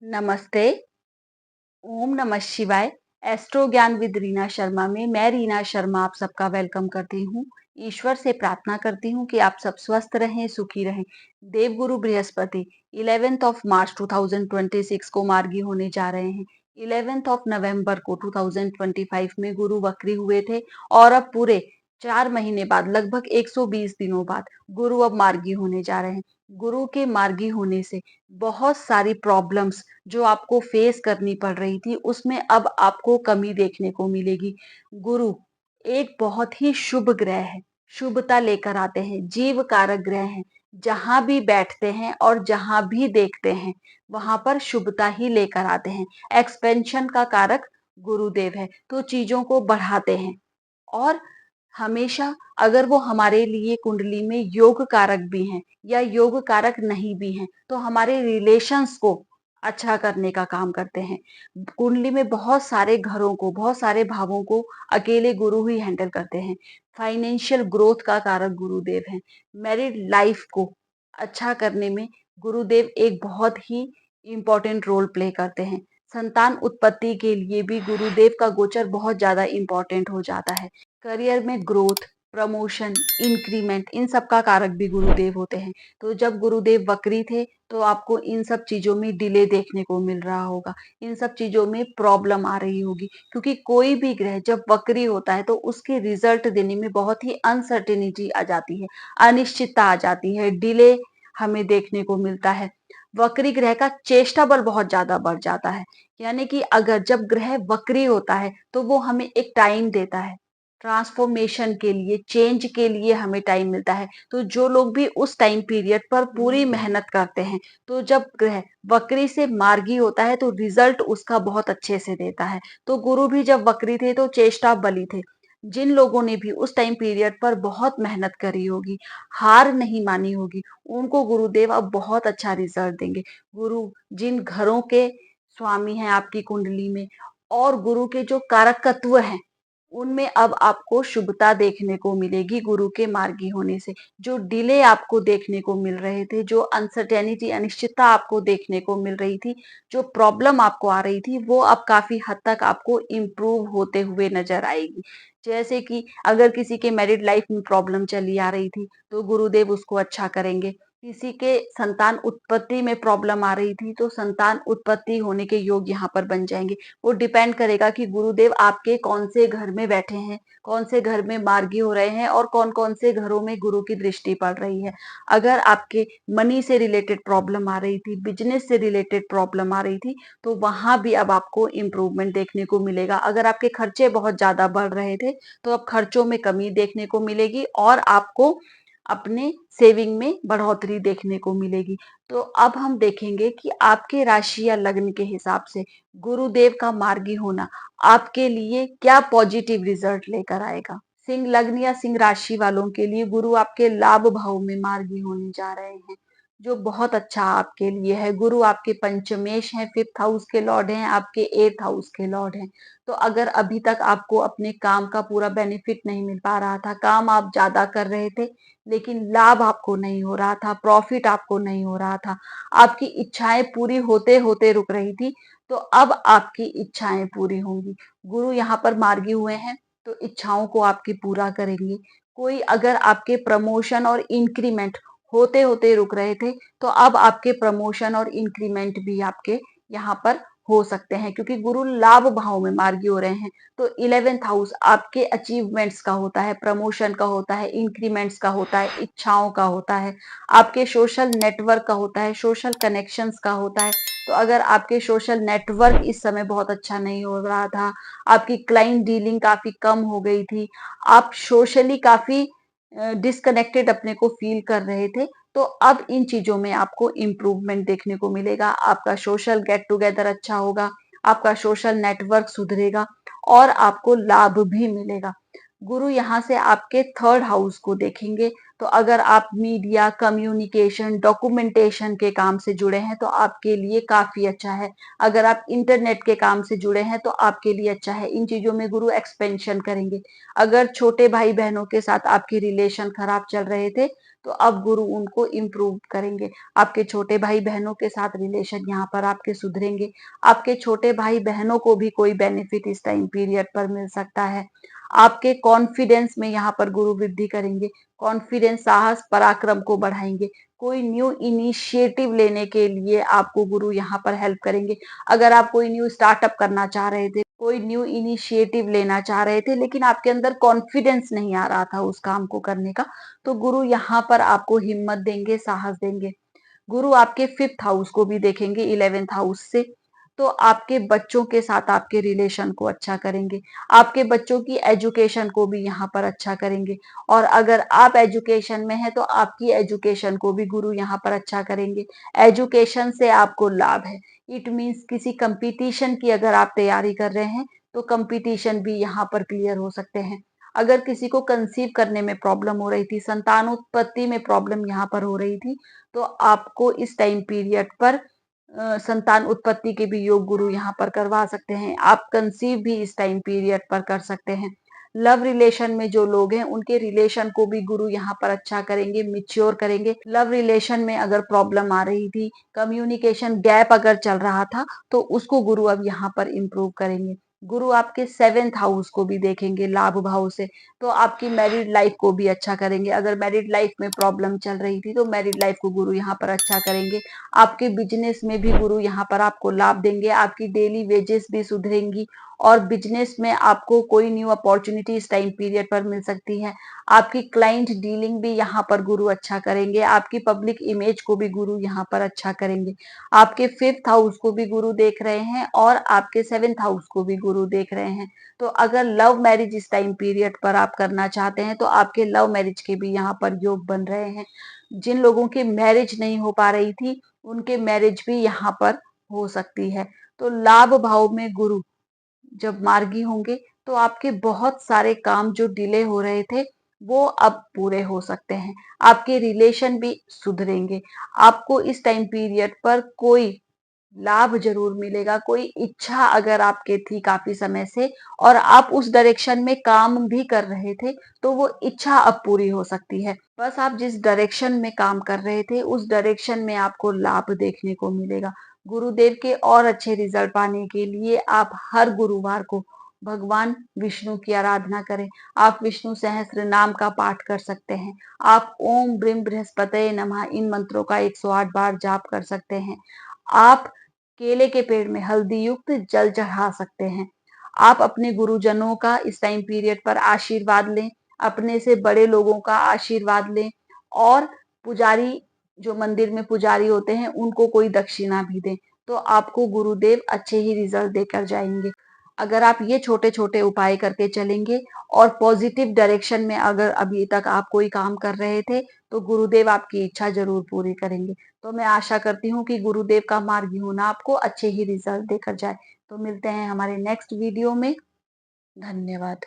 नमस्ते। ओम नमः शिवाय। एस्ट्रो ज्ञान विद रीना शर्मा में मैं रीना शर्मा आप सबका वेलकम करती हूँ। ईश्वर से प्रार्थना करती हूँ कि आप सब स्वस्थ रहें, सुखी रहें। देवगुरु बृहस्पति 11th ऑफ मार्च 2026 को मार्गी होने जा रहे हैं। 11th ऑफ नवंबर को 2025 में गुरु वक्री हुए थे और अब पूरे 4 महीने बाद, लगभग 120 दिनों बाद गुरु अब मार्गी होने जा रहे हैं। गुरु के मार्गी होने से बहुत सारी प्रॉब्लम्स जो आपको फेस करनी पड़ रही थी, उसमें अब आपको कमी देखने को मिलेगी। गुरु एक बहुत ही शुभ ग्रह है, शुभता लेकर आते हैं, जीव कारक ग्रह हैं। जहां भी बैठते हैं और जहां भी देखते हैं, वहां पर शुभता ही लेकर आते हैं। एक्सपेंशन का कारक गुरुदेव है, तो चीजों को बढ़ाते हैं। और हमेशा अगर वो हमारे लिए कुंडली में योग कारक भी हैं या योग कारक नहीं भी हैं, तो हमारे रिलेशंस को अच्छा करने का काम करते हैं। कुंडली में बहुत सारे घरों को, बहुत सारे भावों को अकेले गुरु ही हैंडल करते हैं। फाइनेंशियल ग्रोथ का कारक गुरुदेव हैं। मैरिड लाइफ को अच्छा करने में गुरुदेव एक बहुत ही इम्पोर्टेंट रोल प्ले करते हैं। संतान उत्पत्ति के लिए भी गुरुदेव का गोचर बहुत ज्यादा इम्पोर्टेंट हो जाता है। करियर में ग्रोथ, प्रमोशन, इंक्रीमेंट, इन सब का कारक भी गुरुदेव होते हैं। तो जब गुरुदेव वक्री थे तो आपको इन सब चीजों में डिले देखने को मिल रहा होगा, इन सब चीजों में प्रॉब्लम आ रही होगी, क्योंकि कोई भी ग्रह जब वक्री होता है तो उसके रिजल्ट देने में बहुत ही अनसर्टेनिटी आ जाती है, अनिश्चितता आ जाती है, डिले हमें देखने को मिलता है। वक्री ग्रह का चेष्टा बल बहुत ज्यादा बढ़ जाता है। यानी कि अगर जब ग्रह वक्री होता है तो वो हमें एक टाइम देता है, ट्रांसफॉर्मेशन के लिए, चेंज के लिए हमें टाइम मिलता है। तो जो लोग भी उस टाइम पीरियड पर पूरी मेहनत करते हैं, तो जब ग्रह वक्री से मार्गी होता है तो रिजल्ट उसका बहुत अच्छे से देता है। तो गुरु भी जब वक्री थे तो चेष्टा बली थे। जिन लोगों ने भी उस टाइम पीरियड पर बहुत मेहनत करी होगी, हार नहीं मानी होगी, उनको गुरुदेव अब बहुत अच्छा रिजल्ट देंगे। गुरु जिन घरों के स्वामी हैं आपकी कुंडली में, और गुरु के जो कारकत्व हैं, उनमें अब आपको शुभता देखने को मिलेगी गुरु के मार्गी होने से। जो डिले आपको देखने को मिल रहे थे, जो अनसर्टेनिटी, अनिश्चितता आपको देखने को मिल रही थी, जो प्रॉब्लम आपको आ रही थी, वो अब काफी हद तक आपको इम्प्रूव होते हुए नजर आएगी। जैसे कि अगर किसी के मैरिड लाइफ में प्रॉब्लम चली आ रही थी तो गुरुदेव उसको अच्छा करेंगे। किसी के संतान उत्पत्ति में प्रॉब्लम आ रही थी तो संतान उत्पत्ति होने के योग यहाँ पर बन जाएंगे। वो डिपेंड करेगा कि गुरुदेव आपके कौन से घर में बैठे हैं, कौन से घर में मार्गी हो रहे हैं और कौन कौन से घरों में गुरु की दृष्टि पड़ रही है। अगर आपके मनी से रिलेटेड प्रॉब्लम आ रही थी, बिजनेस से रिलेटेड प्रॉब्लम आ रही थी, तो वहां भी अब आपको इम्प्रूवमेंट देखने को मिलेगा। अगर आपके खर्चे बहुत ज्यादा बढ़ रहे थे तो अब खर्चों में कमी देखने को मिलेगी और आपको अपने सेविंग में बढ़ोतरी देखने को मिलेगी। तो अब हम देखेंगे कि आपके राशि या लग्न के हिसाब से गुरुदेव का मार्गी होना आपके लिए क्या पॉजिटिव रिजल्ट लेकर आएगा। सिंह लग्न या सिंह राशि वालों के लिए गुरु आपके लाभ भाव में मार्गी होने जा रहे हैं, जो बहुत अच्छा आपके लिए है। गुरु आपके पंचमेश हैं, 5th हाउस के लॉर्ड हैं, आपके 8th हाउस के लॉर्ड हैं। तो अगर अभी तक आपको अपने काम का पूरा बेनिफिट नहीं मिल पा रहा था, काम आप ज्यादा कर रहे थे लेकिन लाभ आपको नहीं हो रहा था, प्रॉफिट आपको नहीं हो रहा था, आपकी इच्छाएं पूरी होते होते रुक रही थी, तो अब आपकी इच्छाएं पूरी होंगी। गुरु यहाँ पर मार्गी हुए हैं तो इच्छाओं को आपकी पूरा करेंगे। कोई अगर आपके प्रमोशन और इंक्रीमेंट होते होते रुक रहे थे, तो अब आपके प्रमोशन और इंक्रीमेंट भी आपके यहाँ पर हो सकते हैं, क्योंकि गुरु लाभ भाव में मार्गी हो रहे हैं। तो 11th हाउस आपके अचीवमेंट्स का होता है, प्रमोशन का होता है, इंक्रीमेंट्स का होता है, इच्छाओं का होता है, आपके सोशल नेटवर्क का होता है, सोशल कनेक्शंस का होता है। तो अगर आपके सोशल नेटवर्क इस समय बहुत अच्छा नहीं हो रहा था, आपकी क्लाइंट डीलिंग काफी कम हो गई थी, आप सोशली काफी डिस्कनेक्टेड अपने को फील कर रहे थे, तो अब इन चीजों में आपको इम्प्रूवमेंट देखने को मिलेगा। आपका सोशल गेट टुगेदर अच्छा होगा, आपका सोशल नेटवर्क सुधरेगा और आपको लाभ भी मिलेगा। गुरु यहाँ से आपके 3rd हाउस को देखेंगे, तो अगर आप मीडिया, कम्युनिकेशन, डॉक्यूमेंटेशन के काम से जुड़े हैं तो आपके लिए काफी अच्छा है। अगर आप इंटरनेट के काम से जुड़े हैं तो आपके लिए अच्छा है। इन चीजों में गुरु एक्सपेंशन करेंगे। अगर छोटे भाई बहनों के साथ आपके रिलेशन खराब चल रहे थे तो अब गुरु उनको इम्प्रूव करेंगे। आपके छोटे भाई बहनों के साथ रिलेशन यहाँ पर आपके सुधरेंगे। आपके छोटे भाई बहनों को भी कोई बेनिफिट इस टाइम पीरियड पर मिल सकता है। आपके कॉन्फिडेंस में यहाँ पर गुरु वृद्धि करेंगे। कॉन्फिडेंस, साहस, पराक्रम को बढ़ाएंगे। कोई न्यू इनिशिएटिव लेने के लिए आपको गुरु यहाँ पर हेल्प करेंगे। अगर आप कोई न्यू स्टार्टअप करना चाह रहे थे, कोई न्यू इनिशिएटिव लेना चाह रहे थे, लेकिन आपके अंदर कॉन्फिडेंस नहीं आ रहा था उस काम को करने का, तो गुरु यहाँ पर आपको हिम्मत देंगे, साहस देंगे। गुरु आपके 5th हाउस को भी देखेंगे 11th हाउस से, तो आपके बच्चों के साथ आपके रिलेशन को अच्छा करेंगे। आपके बच्चों की एजुकेशन को भी यहाँ पर अच्छा करेंगे। और अगर आप एजुकेशन में हैं तो आपकी एजुकेशन को भी गुरु यहाँ पर अच्छा करेंगे। एजुकेशन से आपको लाभ है। इट मीन्स किसी कंपटीशन की अगर आप तैयारी कर रहे हैं तो कंपटीशन भी यहाँ पर क्लियर हो सकते हैं। अगर किसी को कंसीव करने में प्रॉब्लम हो रही थी, संतानोत्पत्ति में प्रॉब्लम यहाँ पर हो रही थी, तो आपको इस टाइम पीरियड पर संतान उत्पत्ति के भी योग गुरु यहाँ पर करवा सकते हैं। आप कंसीव भी इस टाइम पीरियड पर कर सकते हैं। लव रिलेशन में जो लोग हैं उनके रिलेशन को भी गुरु यहाँ पर अच्छा करेंगे, मिच्योर करेंगे। लव रिलेशन में अगर प्रॉब्लम आ रही थी, कम्युनिकेशन गैप अगर चल रहा था, तो उसको गुरु अब यहाँ पर इम्प्रूव करेंगे। गुरु आपके 7th हाउस को भी देखेंगे लाभ भाव से, तो आपकी मैरिड लाइफ को भी अच्छा करेंगे। अगर मैरिड लाइफ में प्रॉब्लम चल रही थी तो मैरिड लाइफ को गुरु यहाँ पर अच्छा करेंगे। आपके बिजनेस में भी गुरु यहाँ पर आपको लाभ देंगे। आपकी डेली वेजेस भी सुधरेंगी और बिजनेस में आपको कोई न्यू अपॉर्चुनिटी इस टाइम पीरियड पर मिल सकती है। आपकी क्लाइंट डीलिंग भी यहाँ पर गुरु अच्छा करेंगे। आपकी पब्लिक इमेज को भी गुरु यहाँ पर अच्छा करेंगे। आपके 5th हाउस को भी गुरु देख रहे हैं और आपके 7th हाउस को भी गुरु देख रहे हैं। तो अगर लव मैरिज इस टाइम पीरियड पर आप करना चाहते हैं तो आपके लव मैरिज के भी यहाँ पर योग बन रहे हैं। जिन लोगों की मैरिज नहीं हो पा रही थी उनके मैरिज भी यहाँ पर हो सकती है। तो लाभ भाव में गुरु जब मार्गी होंगे तो आपके बहुत सारे काम जो डिले हो रहे थे वो अब पूरे हो सकते हैं। आपके रिलेशन भी सुधरेंगे। आपको इस टाइम पीरियड पर कोई लाभ जरूर मिलेगा। कोई इच्छा अगर आपके थी काफी समय से और आप उस डायरेक्शन में काम भी कर रहे थे, तो वो इच्छा अब पूरी हो सकती है। बस आप जिस डायरेक्शन में काम कर रहे थे उस डायरेक्शन में आपको लाभ देखने को मिलेगा। गुरुदेव के और अच्छे रिजल्ट पाने के लिए आप हर गुरुवार को भगवान विष्णु की आराधना करें। आप विष्णु सहस्त्र नाम का पाठ कर सकते हैं। आप ओम ब्रीम बृहस्पतये नमः इन मंत्रों का 108 बार जाप कर सकते हैं। आप केले के पेड़ में हल्दी युक्त जल चढ़ा सकते हैं। आप अपने गुरुजनों का इस टाइम पीरियड पर आशीर्वाद लें, अपने से बड़े लोगों का आशीर्वाद लें और पुजारी, जो मंदिर में पुजारी होते हैं, उनको कोई दक्षिणा भी दें, तो आपको गुरुदेव अच्छे ही रिजल्ट देकर जाएंगे। अगर आप ये छोटे छोटे उपाय करके चलेंगे और पॉजिटिव डायरेक्शन में अगर अभी तक आप कोई काम कर रहे थे तो गुरुदेव आपकी इच्छा जरूर पूरी करेंगे। तो मैं आशा करती हूँ कि गुरुदेव का मार्ग होना आपको अच्छे ही रिजल्ट देकर जाए। तो मिलते हैं हमारे नेक्स्ट वीडियो में। धन्यवाद।